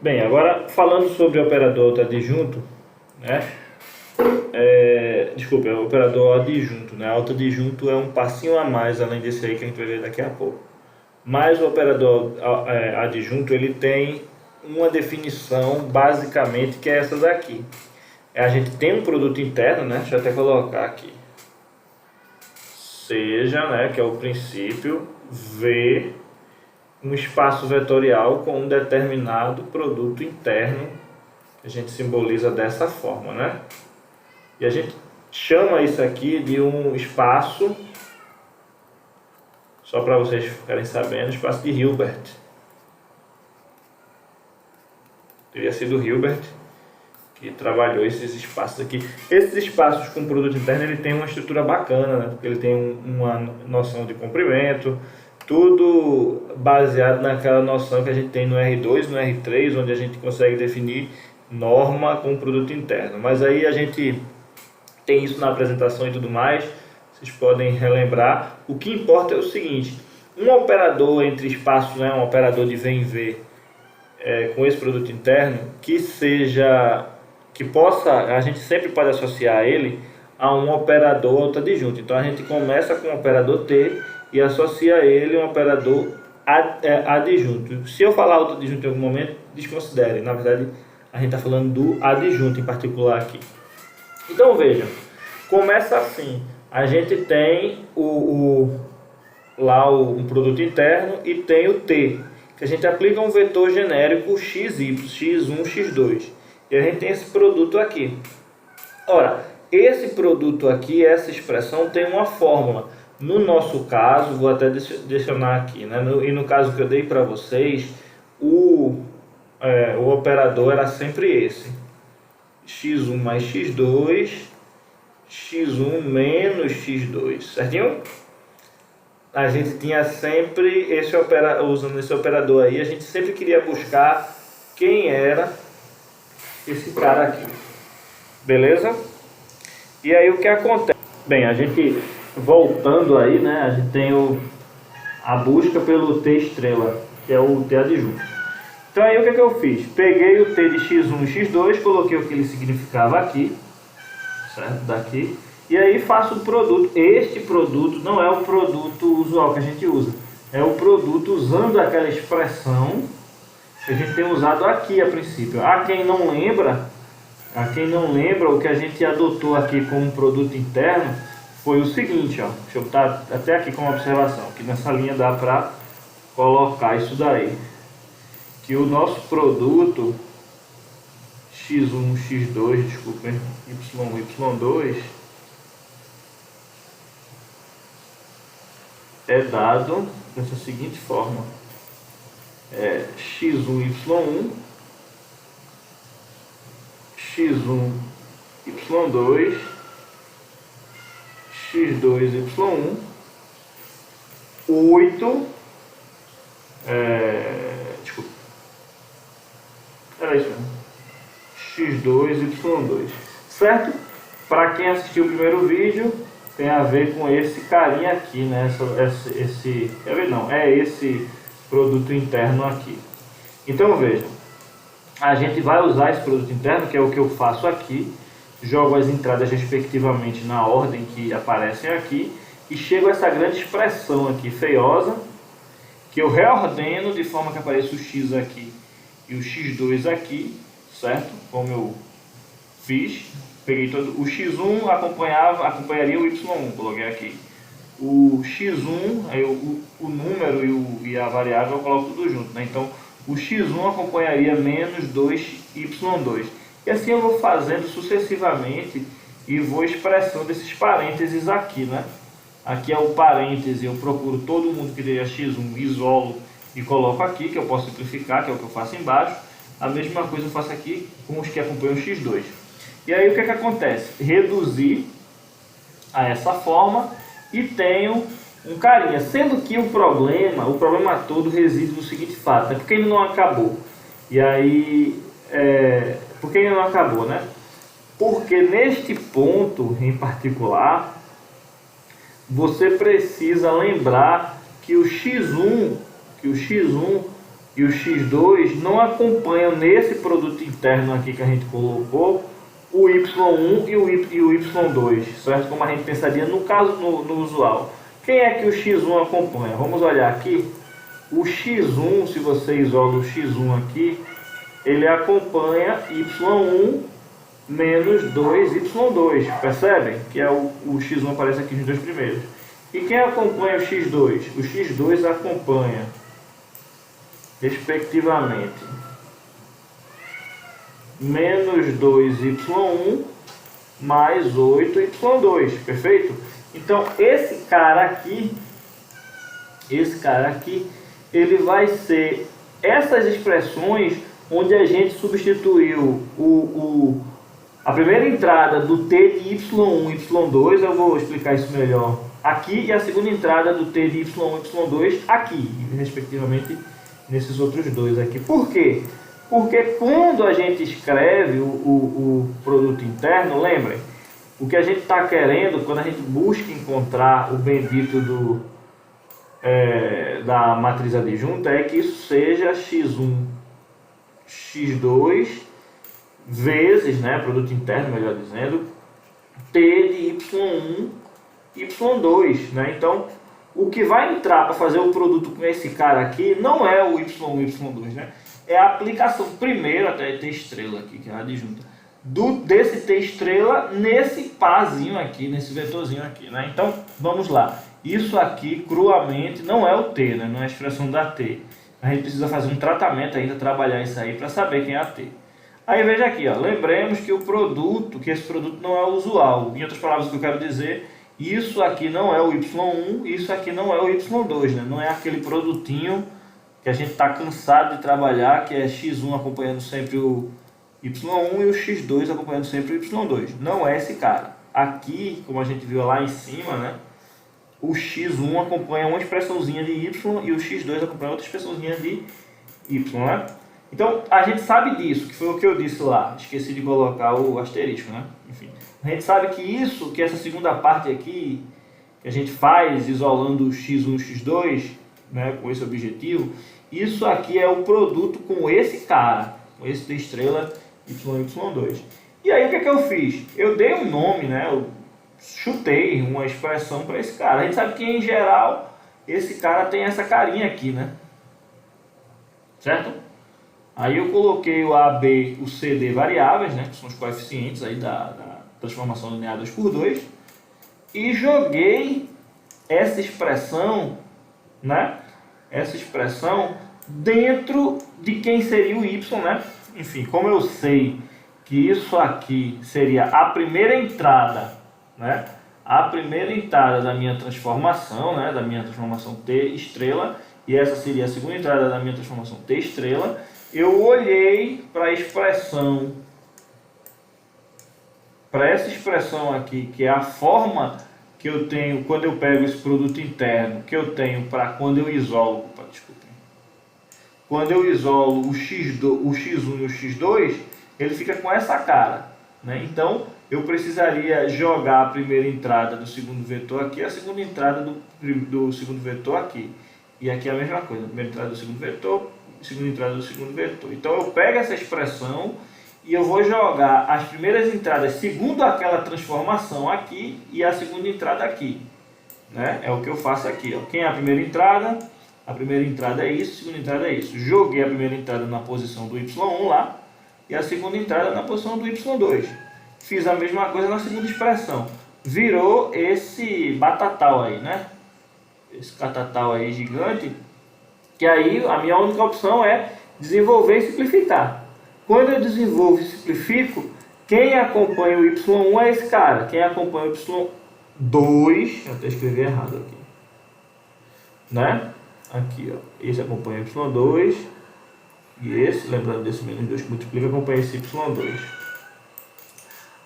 Bem, agora falando sobre o operador autoadjunto, né? Desculpa, é o operador adjunto, né? Autoadjunto é um passinho a mais além desse aí que a gente vai ver daqui a pouco. Mas o operador adjunto ele tem uma definição basicamente que é essa daqui. A gente tem um produto interno, né? Deixa eu até colocar aqui. Seja, né, que é o princípio, V um espaço vetorial com um determinado produto interno, a gente simboliza dessa forma, né? E a gente chama isso aqui de um espaço, só para vocês ficarem sabendo, espaço de Hilbert. Teria sido Hilbert que trabalhou esses espaços aqui. Esses espaços com produto interno, ele tem uma estrutura bacana, né? Porque ele tem uma noção de comprimento, tudo baseado naquela noção que a gente tem no R2, no R3, onde a gente consegue definir norma com produto interno. Mas aí a gente tem isso na apresentação e tudo mais, vocês podem relembrar. O que importa é o seguinte: um operador entre espaços, né, um operador de V em V, com esse produto interno, que possa, a gente sempre pode associar ele a um operador autoadjunto. Então a gente começa com o operador T e associa a ele um operador adjunto. Se eu falar autoadjunto em algum momento, desconsidere. Na verdade, a gente está falando do adjunto em particular aqui. Então vejam, começa assim. A gente tem lá um produto interno e tem o T, que a gente aplica um vetor genérico XY, X1, X2. E a gente tem esse produto aqui. Ora, esse produto aqui, essa expressão tem uma fórmula. No nosso caso, vou até adicionar aqui, né? E no caso que eu dei para vocês, o operador era sempre esse. X1 mais X2, X1 menos X2, certinho? A gente tinha sempre usando esse operador aí, a gente sempre queria buscar quem era esse cara aqui. Beleza? E aí o que acontece? Bem, a gente voltando aí, né, a gente tem a busca pelo T estrela, que é o T adjunto. Então aí o que eu fiz? Peguei o T de X1 e X2, coloquei o que ele significava aqui, certo? Daqui. E aí faço o produto. Este produto não é o produto usual que a gente usa. É o produto usando aquela expressão que a gente tem usado aqui a princípio. A quem não lembra, o que a gente adotou aqui como produto interno foi o seguinte, ó. Deixa eu botar até aqui como observação, que nessa linha dá para colocar isso daí. Que o nosso produto X1, X2, desculpem, Y1, Y2 é dado dessa seguinte forma: X1, Y1, X1, Y2, X2, Y1, 8, desculpa, era isso mesmo, X2, Y2, certo? Para quem assistiu o primeiro vídeo, tem a ver com esse carinha aqui, né? Esse produto interno aqui. Então vejam, a gente vai usar esse produto interno, que é o que eu faço aqui, jogo as entradas respectivamente na ordem que aparecem aqui e chego a essa grande expressão aqui, feiosa, que eu reordeno de forma que apareça o X aqui e o X2 aqui, certo? Como eu fiz, peguei todo o X1 acompanharia o Y1, coloquei aqui. O X1, aí o número e a variável eu coloco tudo junto, né? Então o X1 acompanharia menos 2Y2. E assim eu vou fazendo sucessivamente e vou expressando esses parênteses aqui, né? Aqui é o parêntese, eu procuro todo mundo que tenha X1, isolo e coloco aqui, que eu posso simplificar, que é o que eu faço embaixo. A mesma coisa eu faço aqui com os que acompanham o X2. E aí o que acontece? Reduzir a essa forma e tenho um carinha. Sendo que o problema todo reside no seguinte fato: é porque ele não acabou. E aí, por que ele não acabou, né? Porque neste ponto em particular, você precisa lembrar que o X1 e o x2 não acompanham nesse produto interno aqui que a gente colocou o y1 e o y2, certo? Como a gente pensaria no caso no usual. Quem é que o x1 acompanha? Vamos olhar aqui. O x1, se você isola o x1 aqui, ele acompanha y1 menos 2y2, percebem? Que é o x1 aparece aqui nos dois primeiros. E quem acompanha o x2? O x2 acompanha, respectivamente, menos 2y1 mais 8y2, perfeito? Então esse cara aqui, ele vai ser essas expressões onde a gente substituiu a primeira entrada do t de y1 e y2, eu vou explicar isso melhor aqui, e a segunda entrada do t de y1 e y2 aqui, respectivamente nesses outros dois aqui. Por quê? Porque quando a gente escreve o produto interno, lembrem, o que a gente está querendo, quando a gente busca encontrar o bendito da matriz adjunta, é que isso seja x1, x2, vezes, né, produto interno, melhor dizendo, t de y1, y2, né? Então, o que vai entrar para fazer o produto com esse cara aqui não é o y1 e y2, né? É a aplicação primeiro até t estrela aqui, que é a adjunta, desse t estrela nesse parzinho aqui, nesse vetorzinho aqui, né? Então, vamos lá. Isso aqui, cruamente, não é o t, né? Não é a expressão da t. A gente precisa fazer um tratamento ainda, trabalhar isso aí para saber quem é a t. Aí veja aqui, ó, lembremos que esse produto não é usual. Em outras palavras, o que eu quero dizer, isso aqui não é o y1, isso aqui não é o y2, né? Não é aquele produtinho que a gente está cansado de trabalhar, que é x1 acompanhando sempre o y1 e o x2 acompanhando sempre o y2. Não é esse cara. Aqui, como a gente viu lá em cima, né? O x1 acompanha uma expressãozinha de y e o x2 acompanha outra expressãozinha de y, né? Então, a gente sabe disso, que foi o que eu disse lá. Esqueci de colocar o asterisco, né? Enfim, a gente sabe que essa segunda parte aqui, que a gente faz isolando o x1 e o x2, né, com esse objetivo, isso aqui é o produto com esse cara, com esse t estrela y1 e y2. E aí, o que é que eu fiz? Eu dei um nome, né? Eu chutei uma expressão para esse cara. A gente sabe que, em geral, esse cara tem essa carinha aqui, né? Certo? Aí eu coloquei o A, B, o C, D variáveis, né? Que são os coeficientes aí da transformação linear 2 por 2. E joguei essa expressão, né? Essa expressão dentro de quem seria o y, né? Enfim, como eu sei que isso aqui seria a primeira entrada, né? A primeira entrada da minha transformação, né? Da minha transformação t estrela, e essa seria a segunda entrada da minha transformação t estrela, eu olhei para a expressão, para essa expressão aqui, que é a forma que eu tenho quando eu pego esse produto interno, que eu tenho para quando eu isolo, desculpem, quando eu isolo o x1 e o x2, ele fica com essa cara, né? Então, eu precisaria jogar a primeira entrada do segundo vetor aqui, a segunda entrada do segundo vetor aqui. E aqui é a mesma coisa, a primeira entrada do segundo vetor, segunda entrada do segundo vetor. Então eu pego essa expressão e eu vou jogar as primeiras entradas segundo aquela transformação aqui e a segunda entrada aqui, né? É o que eu faço aqui, ó. Quem é a primeira entrada? A primeira entrada é isso, a segunda entrada é isso. Joguei a primeira entrada na posição do y1 lá e a segunda entrada na posição do y2. Fiz a mesma coisa na segunda expressão. Virou esse batatal aí, né? Esse catatal aí gigante, que aí a minha única opção é desenvolver e simplificar. Quando eu desenvolvo e simplifico, quem acompanha o y1 é esse cara. Quem acompanha o y2, eu até escrevi errado aqui, né? Aqui, ó, esse acompanha o y2 e esse, lembrando desse menos 2 que multiplica, acompanha esse y2.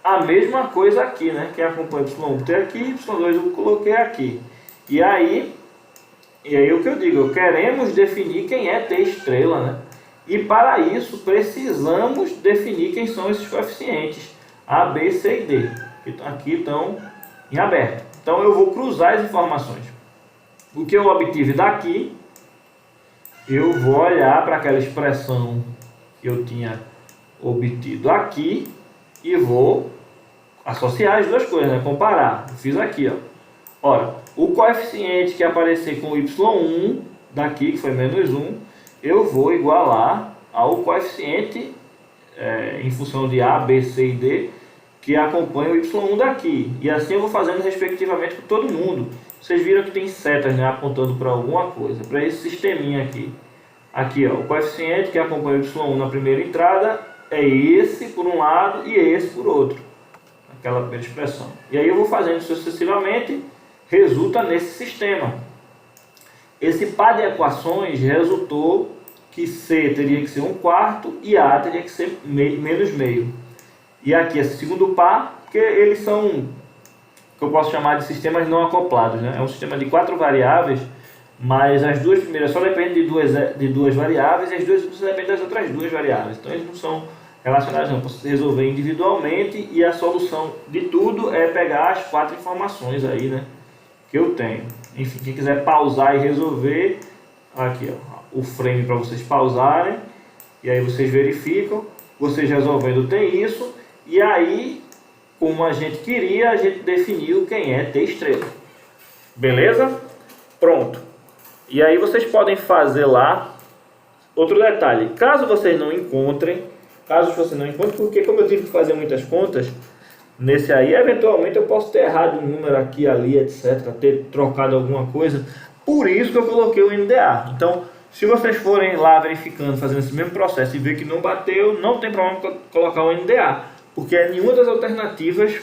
A mesma coisa aqui, né? Quem acompanha o y1 tem aqui, y2 eu coloquei aqui. E aí o que eu digo, queremos definir quem é t estrela, né? E para isso precisamos definir quem são esses coeficientes A, B, C e D, que aqui estão em aberto. Então eu vou cruzar as informações. O que eu obtive daqui eu vou olhar para aquela expressão que eu tinha obtido aqui e vou associar as duas coisas, né? Comparar. Eu fiz aqui, ó. Ora, o coeficiente que aparecer com y1 daqui, que foi menos 1, eu vou igualar ao coeficiente em função de A, B, C e D, que acompanha o y1 daqui. E assim eu vou fazendo respectivamente com todo mundo. Vocês viram que tem setas, né, apontando para alguma coisa, para esse sisteminha aqui. Aqui, ó, o coeficiente que acompanha o y1 na primeira entrada é esse por um lado e esse por outro. Aquela primeira expressão. E aí eu vou fazendo sucessivamente, resulta nesse sistema. Esse par de equações resultou que C teria que ser 1/4 e A teria que ser menos meio. E aqui esse segundo par, porque eles são, que eu posso chamar de sistemas não acoplados, né? É um sistema de 4 variáveis, mas as duas primeiras só dependem de duas variáveis e as duas últimas dependem das outras duas variáveis. Então eles não são relacionados, não. Posso resolver individualmente e a solução de tudo é pegar as 4 informações aí, né, que eu tenho. Enfim, quem quiser pausar e resolver, aqui, ó, o frame para vocês pausarem, e aí vocês verificam, vocês resolvendo tem isso, e aí, como a gente queria, a gente definiu quem é T estrela. Beleza? Pronto. E aí vocês podem fazer lá, outro detalhe, caso vocês não encontrem, porque como eu tive que fazer muitas contas, nesse aí, eventualmente eu posso ter errado um número aqui, ali, etc, ter trocado alguma coisa, por isso que eu coloquei o NDA. Então, se vocês forem lá verificando, fazendo esse mesmo processo e ver que não bateu, não tem problema colocar o NDA, porque é nenhuma das alternativas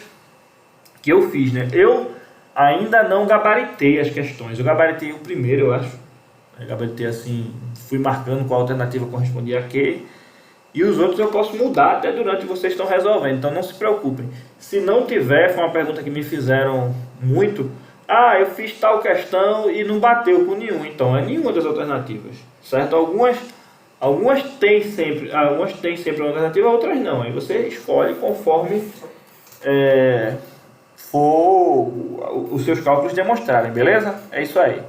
que eu fiz, né? Eu ainda não gabaritei as questões, eu gabaritei o primeiro, eu acho. Eu gabaritei assim, fui marcando qual alternativa correspondia a quê, e os outros eu posso mudar até durante vocês estão resolvendo, então não se preocupem. Se não tiver, foi uma pergunta que me fizeram muito, eu fiz tal questão e não bateu com nenhum, então é nenhuma das alternativas, certo? Algumas têm sempre uma alternativa, outras não, aí você escolhe conforme for os seus cálculos demonstrarem, beleza? É isso aí.